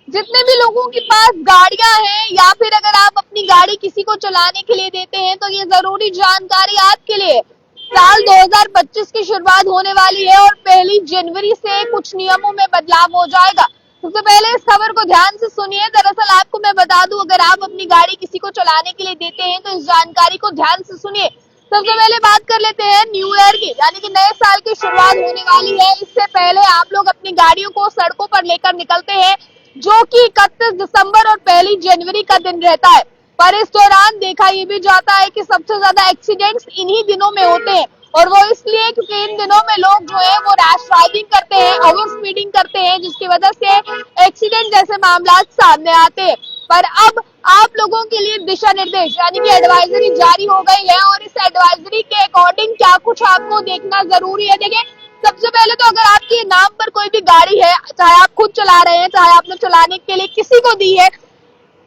जितने भी लोगों के पास गाड़ियां हैं या फिर अगर आप अपनी गाड़ी किसी को चलाने के लिए देते हैं तो ये जरूरी जानकारी आपके लिए। साल 2025 की शुरुआत होने वाली है और 1 जनवरी से कुछ नियमों में बदलाव हो जाएगा। सबसे पहले इस खबर को ध्यान से सुनिए। दरअसल आपको मैं बता दूं, अगर आप अपनी गाड़ी किसी को चलाने के लिए देते हैं तो इस जानकारी को ध्यान से सुनिए। सबसे पहले बात कर लेते हैं न्यू ईयर की, यानी कि नए साल की शुरुआत होने वाली है। इससे पहले आप लोग अपनी गाड़ियों को सड़कों पर लेकर निकलते हैं, जो कि 31 दिसंबर और 1 जनवरी का दिन रहता है। पर इस दौरान देखा ये भी जाता है कि सबसे ज्यादा एक्सीडेंट्स इन्हीं दिनों में होते हैं, और वो इसलिए क्योंकि इन दिनों में लोग जो है वो रैश ड्राइविंग करते हैं, ओवर स्पीडिंग करते हैं, जिसकी वजह से एक्सीडेंट जैसे मामला सामने आते हैं। पर अब आप लोगों के लिए दिशा निर्देश यानी कि एडवाइजरी जारी हो गई है, और इस एडवाइजरी के अकॉर्डिंग क्या कुछ आपको देखना जरूरी है। देखिए, सबसे पहले तो अगर आपके नाम पर कोई भी गाड़ी है, चाहे आप खुद चला रहे हैं, चाहे आपने चलाने के लिए किसी को दी है,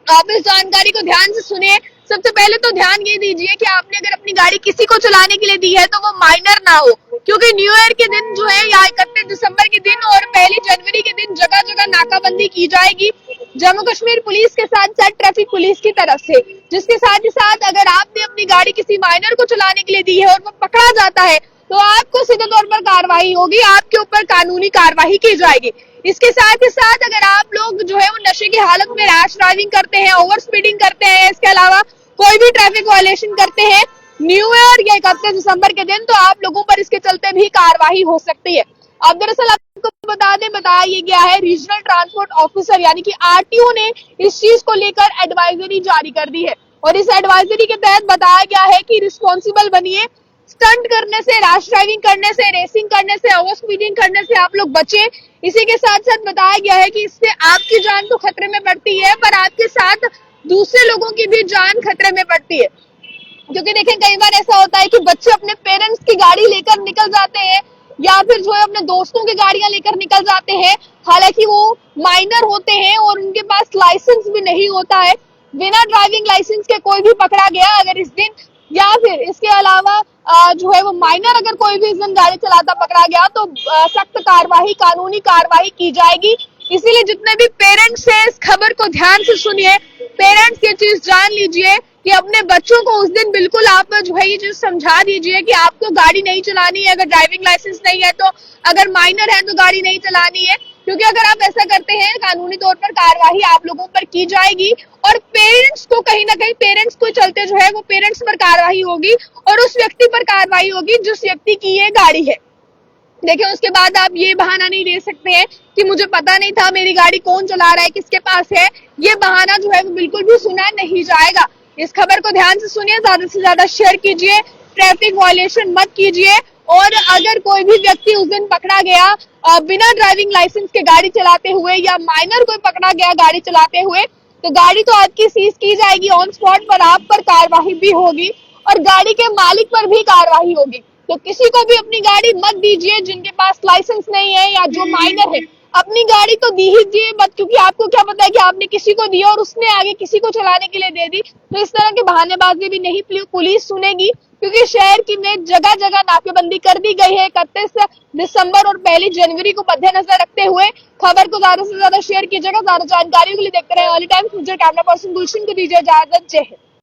आप इस जानकारी को ध्यान से सुनिए। सबसे पहले तो ध्यान ये दीजिए कि आपने अगर अपनी गाड़ी किसी को चलाने के लिए दी है तो वो माइनर ना हो, क्योंकि न्यू ईयर के दिन जो है या 31 दिसंबर के दिन और 1 जनवरी के दिन जगह जगह नाकाबंदी की जाएगी जम्मू कश्मीर पुलिस के साथ साथ ट्रैफिक पुलिस की तरफ से। जिसके साथ ही साथ अगर आपने अपनी गाड़ी किसी माइनर को चलाने के लिए दी है और वो पकड़ा जाता है तो आपको सीधे तौर पर कार्रवाई होगी, आपके ऊपर कानूनी कार्रवाई की जाएगी। इसके साथ ही साथ अगर आप लोग जो है वो नशे की हालत में रैश ड्राइविंग करते हैं, ओवर स्पीडिंग करते हैं, इसके अलावा कोई भी ट्रैफिक वायलेशन करते हैं न्यू ईयर या 31 दिसंबर के दिन, तो आप लोगों पर इसके चलते भी कार्रवाई हो सकती है। अब दरअसल आपको बताया गया है, रीजनल ट्रांसपोर्ट ऑफिसर यानी कि आरटीओ ने इस चीज को लेकर एडवाइजरी जारी कर दी है, और इस एडवाइजरी के तहत बताया गया है कि रिस्पॉन्सिबल बनिए। स्टंट करने से, रैश ड्राइविंग करने से, रेसिंग करने से, ओवर स्पीडिंग करने से आप लोग बचे। इसी के साथ साथ बताया गया है कि इससे आपकी जान तो खतरे में पड़ती है, पर आपके साथ दूसरे लोगों की भी जान खतरे में पड़ती है। क्योंकि देखें, कई बार ऐसा होता है कि बच्चे अपने पेरेंट्स की गाड़ी लेकर निकल जाते हैं या फिर जो है अपने दोस्तों की गाड़ियां लेकर निकल जाते हैं, हालांकि वो माइनर होते हैं और उनके पास लाइसेंस भी नहीं होता है। बिना ड्राइविंग लाइसेंस के कोई भी पकड़ा गया अगर इस दिन, या फिर इसके अलावा जो है वो माइनर अगर कोई भी इस दिन गाड़ी चलाता पकड़ा गया तो सख्त कार्रवाई, कानूनी कार्रवाई की जाएगी। इसीलिए जितने भी पेरेंट्स हैं इस खबर को ध्यान से सुनिए। पेरेंट्स ये चीज जान लीजिए कि अपने बच्चों को उस दिन बिल्कुल आप जो है ये चीज समझा दीजिए कि आपको गाड़ी नहीं चलानी है, अगर ड्राइविंग लाइसेंस नहीं है तो, अगर माइनर है तो गाड़ी नहीं चलानी है, क्योंकि अगर आप ऐसा करते हैं कानूनी तौर पर कार्रवाई आप लोगों पर की जाएगी। और पेरेंट्स को कहीं ना कहीं, पेरेंट्स को चलते जो है वो पेरेंट्स पर कार्रवाई होगी और उस व्यक्ति पर कार्रवाई होगी जिस व्यक्ति की ये गाड़ी है। देखिए, उसके बाद आप ये बहाना नहीं दे सकते हैं कि मुझे पता नहीं था मेरी गाड़ी कौन चला रहा है, किसके पास है। ये बहाना जो है वो बिल्कुल भी सुना नहीं जाएगा। इस खबर को ध्यान से सुनिए, ज्यादा से ज्यादा शेयर कीजिए, ट्रैफिक वायलेशन मत कीजिए। और अगर कोई भी व्यक्ति उस दिन पकड़ा गया बिना ड्राइविंग लाइसेंस के गाड़ी चलाते हुए, या माइनर कोई पकड़ा गया गाड़ी चलाते हुए, तो गाड़ी तो आपकी सीज की जाएगी ऑन स्पॉट, पर आप पर कार्रवाई भी होगी और गाड़ी के मालिक पर भी कार्रवाई होगी। तो किसी को भी अपनी गाड़ी मत दीजिए जिनके पास लाइसेंस नहीं है या जो माइनर है। अपनी गाड़ी तो दी ही दीजिए मत, क्योंकि आपको क्या पता है कि आपने किसी को दी और उसने आगे किसी को चलाने के लिए दे दी। तो इस तरह के बहानेबाजी भी नहीं पुलिस सुनेगी, क्योंकि शहर की में जगह जगह नाकेबंदी कर दी गई है 31 दिसंबर और 1 जनवरी को मद्देनजर रखते हुए। खबर को ज्यादा से ज्यादा शेयर कीजिएगा। ज्यादा जानकारी के लिए देखते रहे all time future. Camera person Gulshan को दीजिए इजाजत। जय हिंद।